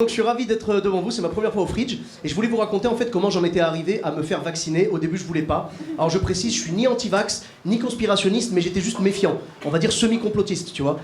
Donc je suis ravi d'être devant vous, c'est ma première fois au Fridge et je voulais vous raconter en fait comment j'en étais arrivé à me faire vacciner. Au début je voulais pas. Alors je précise, je suis ni anti-vax, ni conspirationniste, mais j'étais juste méfiant. On va dire semi-complotiste, tu vois.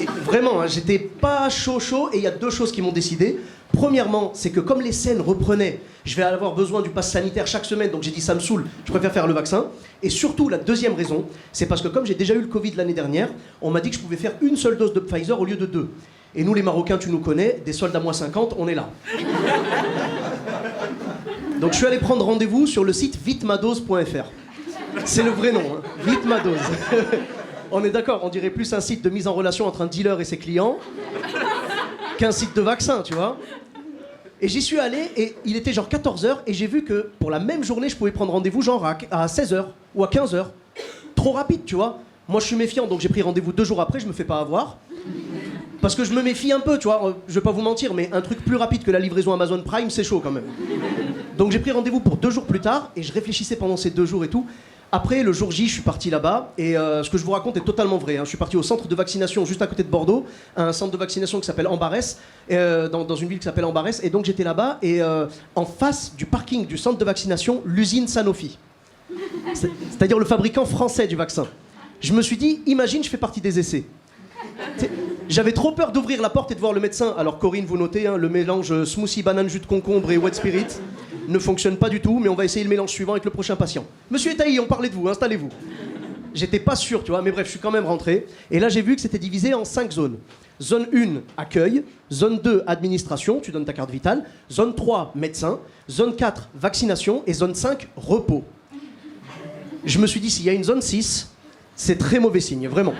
Et vraiment, hein, j'étais pas chaud et il y a deux choses qui m'ont décidé. Premièrement, c'est que comme les scènes reprenaient, je vais avoir besoin du pass sanitaire chaque semaine, donc j'ai dit ça me saoule, je préfère faire le vaccin. Et surtout, la deuxième raison, c'est parce que comme j'ai déjà eu le Covid l'année dernière, on m'a dit que je pouvais faire une seule dose de Pfizer au lieu de deux. Et nous les Marocains, tu nous connais, des soldes à moins 50, on est là. Donc je suis allé prendre rendez-vous sur le site vitmadose.fr. C'est le vrai nom, hein. Vitmadose. On est d'accord, on dirait plus un site de mise en relation entre un dealer et ses clients qu'un site de vaccin, tu vois. Et j'y suis allé et il était genre 14h et j'ai vu que pour la même journée, je pouvais prendre rendez-vous genre à 16h ou à 15h. Trop rapide, tu vois. Moi je suis méfiant, donc j'ai pris rendez-vous 2 jours après, je me fais pas avoir. Parce que je me méfie un peu, tu vois, je vais pas vous mentir, mais un truc plus rapide que la livraison Amazon Prime, c'est chaud quand même. Donc j'ai pris rendez-vous pour 2 jours plus tard, et je réfléchissais pendant ces 2 jours et tout. Après, le jour J, je suis parti là-bas, et ce que je vous raconte est totalement vrai. Hein. Je suis parti au centre de vaccination juste à côté de Bordeaux, un centre de vaccination qui s'appelle Ambarès, dans une ville qui s'appelle Ambarès, et donc j'étais là-bas, et en face du parking du centre de vaccination, l'usine Sanofi. C'est-à-dire le fabricant français du vaccin. Je me suis dit, imagine, je fais partie des essais. J'avais trop peur d'ouvrir la porte et de voir le médecin. Alors Corinne, vous notez, hein, le mélange smoothie, banane, jus de concombre et wet spirit ne fonctionne pas du tout, mais on va essayer le mélange suivant avec le prochain patient. Monsieur Etaï, on parlait de vous, installez-vous. J'étais pas sûr, tu vois, mais bref, je suis quand même rentré. Et là, j'ai vu que c'était divisé en 5 zones. Zone 1, accueil. Zone 2, administration, tu donnes ta carte vitale. Zone 3, médecin. Zone 4, vaccination. Et zone 5, repos. Je me suis dit, s'il y a une zone 6, c'est très mauvais signe, vraiment.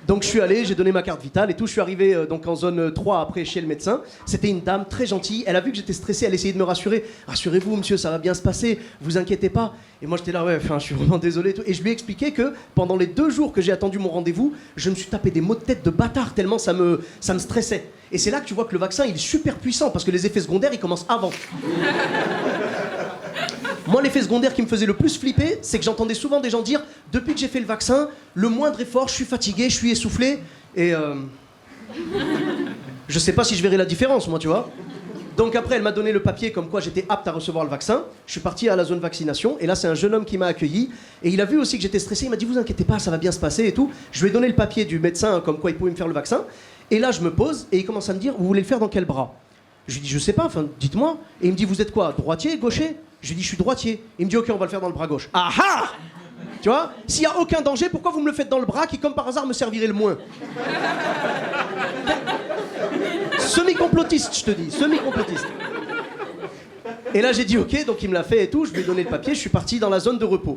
Donc je suis allé, j'ai donné ma carte vitale et tout. Je suis arrivé donc en zone 3 après chez le médecin. C'était une dame très gentille. Elle a vu que j'étais stressé, elle essayait de me rassurer. Rassurez-vous, monsieur, ça va bien se passer, vous inquiétez pas. Et moi j'étais là, ouais, enfin, je suis vraiment désolé. Et tout. Et je lui ai expliqué que pendant les 2 jours que j'ai attendu mon rendez-vous, je me suis tapé des maux de tête de bâtard tellement ça me stressait. Et c'est là que tu vois que le vaccin il est super puissant parce que les effets secondaires ils commencent avant. Moi, l'effet secondaire qui me faisait le plus flipper, c'est que j'entendais souvent des gens dire « Depuis que j'ai fait le vaccin, le moindre effort, je suis fatigué, je suis essoufflé. » Et je sais pas si je verrai la différence, moi, tu vois. Donc après, elle m'a donné le papier comme quoi j'étais apte à recevoir le vaccin. Je suis parti à la zone vaccination. Et là, c'est un jeune homme qui m'a accueilli. Et il a vu aussi que j'étais stressé. Il m'a dit « Vous inquiétez pas, ça va bien se passer et tout. » Je lui ai donné le papier du médecin comme quoi il pouvait me faire le vaccin. Et là, je me pose et il commence à me dire « Vous voulez le faire dans quel bras ?» Je lui dis « Je sais pas, enfin, dites-moi. » Et il me dit « Vous êtes quoi, droitier, gaucher ?» Je lui dis, je suis droitier. Il me dit, ok, on va le faire dans le bras gauche. Ah ah! Tu vois? S'il n'y a aucun danger, pourquoi vous me le faites dans le bras qui, comme par hasard, me servirait le moins? Semi-complotiste, je te dis, semi-complotiste. Et là, j'ai dit, ok, donc il me l'a fait et tout. Je lui ai donné le papier, je suis parti dans la zone de repos.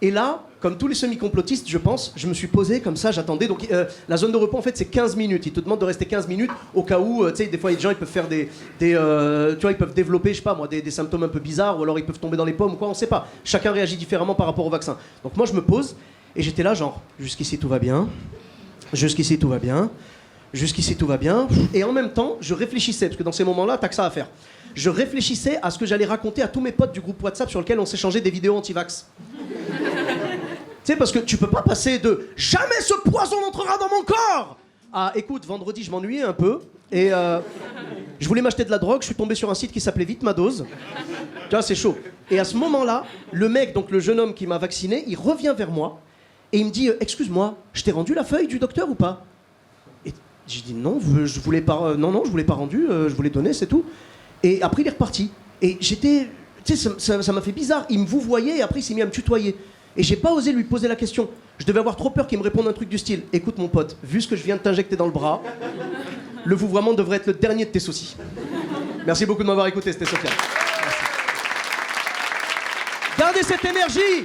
Et là, comme tous les semi-complotistes, je pense, je me suis posé comme ça, j'attendais. Donc la zone de repos, en fait, c'est 15 minutes. Ils te demandent de rester 15 minutes au cas où, tu sais, des fois, il y a des gens, ils peuvent faire tu vois, ils peuvent développer, je sais pas moi, des symptômes un peu bizarres, ou alors ils peuvent tomber dans les pommes ou quoi, on sait pas. Chacun réagit différemment par rapport au vaccin. Donc moi, je me pose, et j'étais là, genre, jusqu'ici, tout va bien. Jusqu'ici, tout va bien. Jusqu'ici, tout va bien. Et en même temps, je réfléchissais, parce que dans ces moments-là, t'as que ça à faire. Je réfléchissais à ce que j'allais raconter à tous mes potes du groupe WhatsApp sur lequel on s'échangeait des vidéos anti-vax. Tu sais, parce que tu peux pas passer de « Jamais ce poison n'entrera dans mon corps !» à « Écoute, vendredi, je m'ennuyais un peu, et je voulais m'acheter de la drogue, je suis tombé sur un site qui s'appelait Vitmadose. » Tu vois, c'est chaud. Et à ce moment-là, le mec, donc le jeune homme qui m'a vacciné, il revient vers moi, et il me dit « Excuse-moi, je t'ai rendu la feuille du docteur ou pas ?» Et j'ai dit « Non, je voulais pas, non, je voulais pas rendu, je voulais donner, c'est tout. » Et après, il est reparti. Et j'étais... Tu sais, ça m'a fait bizarre. Il me vouvoyait et après, il s'est mis à me tutoyer. Et j'ai pas osé lui poser la question. Je devais avoir trop peur qu'il me réponde un truc du style « Écoute, mon pote, vu ce que je viens de t'injecter dans le bras, le vouvoiement devrait être le dernier de tes soucis. » Merci beaucoup de m'avoir écouté, c'était Sofiane. Merci. Gardez cette énergie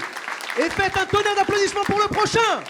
et faites un tonnerre d'applaudissements pour le prochain.